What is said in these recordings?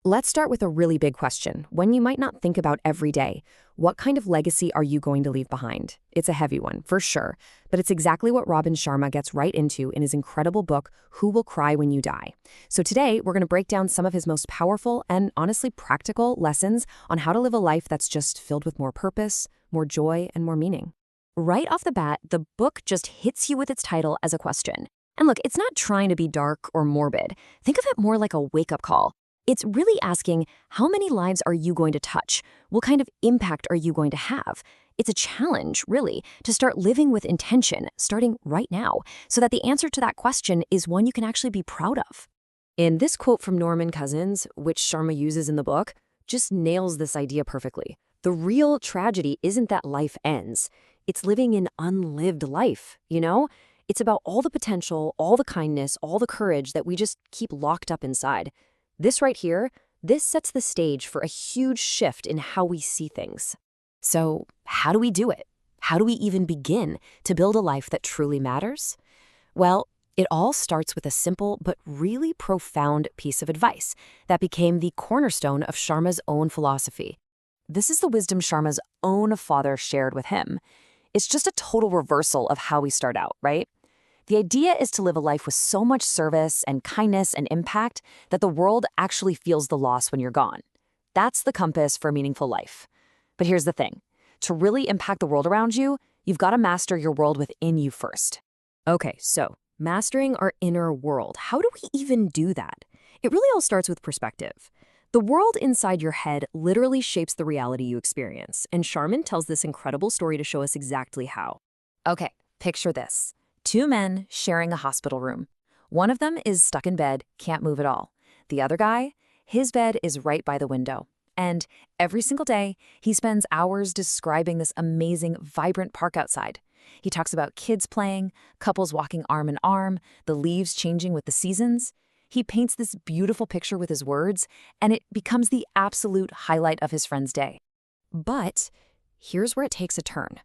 Let's start with a really big question, one you might not think about every day. What kind of legacy are you going to leave behind? It's a heavy one, for sure, but it's exactly what Robin Sharma gets right into in his incredible book, Who Will Cry When You Die? So today, we're going to break down some of his most powerful and honestly practical lessons on how to live a life that's just filled with more purpose, more joy, and more meaning. Right off the bat, the book just hits you with its title as a question. And look, it's not trying to be dark or morbid. Think of it more like a wake-up call. It's really asking, how many lives are you going to touch? What kind of impact are you going to have? It's a challenge, really, to start living with intention, starting right now, so that the answer to that question is one you can actually be proud of. And this quote from Norman Cousins, which Sharma uses in the book, just nails this idea perfectly. The real tragedy isn't that life ends. It's living an unlived life, you know? It's about all the potential, all the kindness, all the courage that we just keep locked up inside. This right here, this sets the stage for a huge shift in how we see things. So, how do we do it? How do we even begin to build a life that truly matters? Well, it all starts with a simple but really profound piece of advice that became the cornerstone of Sharma's own philosophy. This is the wisdom Sharma's own father shared with him. It's just a total reversal of how we start out, right? The idea is to live a life with so much service and kindness and impact that the world actually feels the loss when you're gone. That's the compass for a meaningful life. But here's the thing. To really impact the world around you, you've got to master your world within you first. Okay, so mastering our inner world. How do we even do that? It really all starts with perspective. The world inside your head literally shapes the reality you experience, and Sharman tells this incredible story to show us exactly how. Okay, picture this. Two men sharing a hospital room. One of them is stuck in bed, can't move at all. The other guy, his bed is right by the window. And every single day, he spends hours describing this amazing, vibrant park outside. He talks about kids playing, couples walking arm in arm, the leaves changing with the seasons. He paints this beautiful picture with his words, and it becomes the absolute highlight of his friend's day. But here's where it takes a turn.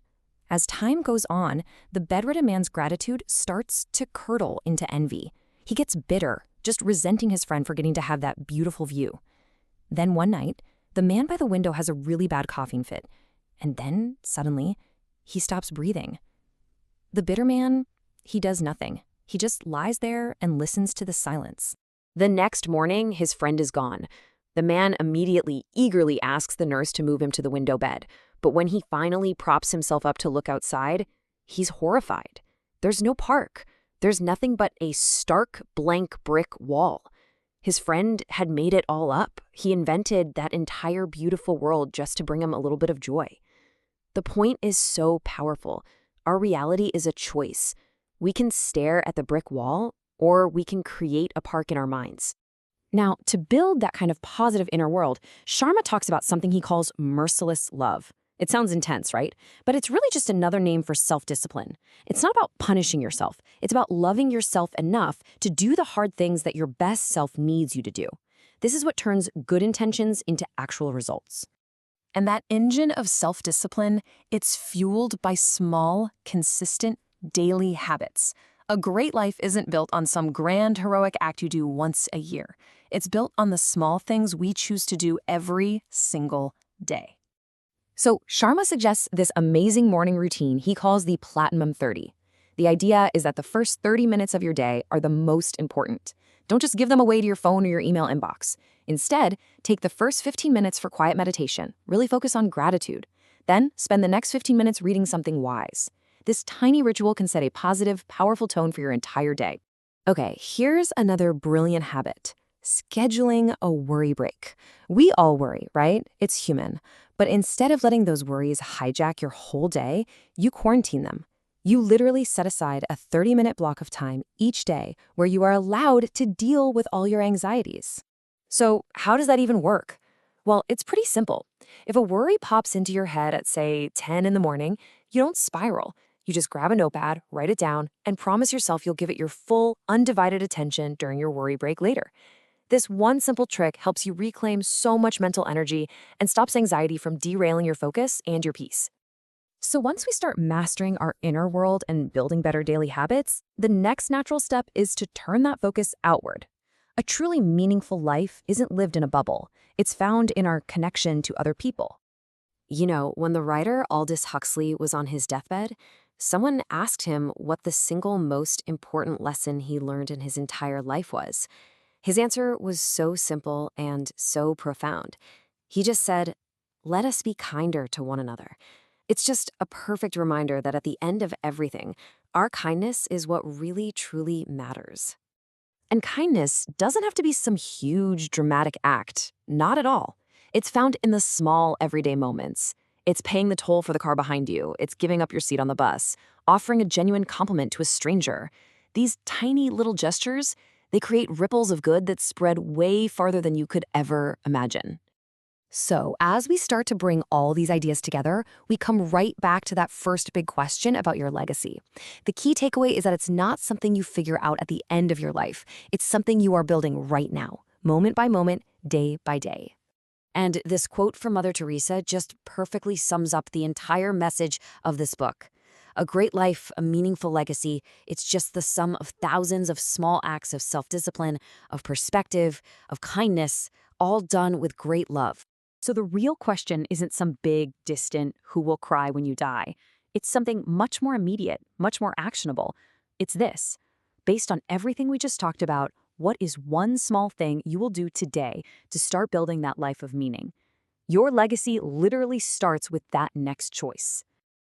As time goes on, the bedridden man's gratitude starts to curdle into envy. He gets bitter, just resenting his friend for getting to have that beautiful view. Then one night, the man by the window has a really bad coughing fit. And then, suddenly, he stops breathing. The bitter man, he does nothing. He just lies there and listens to the silence. The next morning, his friend is gone. The man immediately, eagerly asks the nurse to move him to the window bed. But when he finally props himself up to look outside, he's horrified. There's no park. There's nothing but a stark, blank brick wall. His friend had made it all up. He invented that entire beautiful world just to bring him a little bit of joy. The point is so powerful. Our reality is a choice. We can stare at the brick wall, or we can create a park in our minds. Now, to build that kind of positive inner world, Sharma talks about something he calls merciless love. It sounds intense, right? But it's really just another name for self-discipline. It's not about punishing yourself. It's about loving yourself enough to do the hard things that your best self needs you to do. This is what turns good intentions into actual results. And that engine of self-discipline, it's fueled by small, consistent, daily habits. A great life isn't built on some grand, heroic act you do once a year. It's built on the small things we choose to do every single day. So Sharma suggests this amazing morning routine he calls the Platinum 30. The idea is that the first 30 minutes of your day are the most important. Don't just give them away to your phone or your email inbox. Instead, take the first 15 minutes for quiet meditation. Really focus on gratitude. Then spend the next 15 minutes reading something wise. This tiny ritual can set a positive, powerful tone for your entire day. Okay, here's another brilliant habit. Scheduling a worry break. We all worry, right? It's human. But instead of letting those worries hijack your whole day, you quarantine them. You literally set aside a 30-minute block of time each day where you are allowed to deal with all your anxieties. So how does that even work? Well, it's pretty simple. If a worry pops into your head at, say, 10 in the morning, you don't spiral. You just grab a notepad, write it down, and promise yourself you'll give it your full, undivided attention during your worry break later. This one simple trick helps you reclaim so much mental energy and stops anxiety from derailing your focus and your peace. So once we start mastering our inner world and building better daily habits, the next natural step is to turn that focus outward. A truly meaningful life isn't lived in a bubble. It's found in our connection to other people. When the writer Aldous Huxley was on his deathbed, someone asked him what the single most important lesson he learned in his entire life was. His answer was so simple and so profound. He just said, "Let us be kinder to one another." It's just a perfect reminder that at the end of everything, our kindness is what really, truly matters. And kindness doesn't have to be some huge, dramatic act. Not at all. It's found in the small, everyday moments. It's paying the toll for the car behind you. It's giving up your seat on the bus, offering a genuine compliment to a stranger. These tiny little gestures, they create ripples of good that spread way farther than you could ever imagine. So, as we start to bring all these ideas together, we come right back to that first big question about your legacy. The key takeaway is that it's not something you figure out at the end of your life. It's something you are building right now, moment by moment, day by day. And this quote from Mother Teresa just perfectly sums up the entire message of this book. A great life, a meaningful legacy, it's just the sum of thousands of small acts of self-discipline, of perspective, of kindness, all done with great love. So the real question isn't some big, distant, who will cry when you die. It's something much more immediate, much more actionable. It's this. Based on everything we just talked about, what is one small thing you will do today to start building that life of meaning? Your legacy literally starts with that next choice.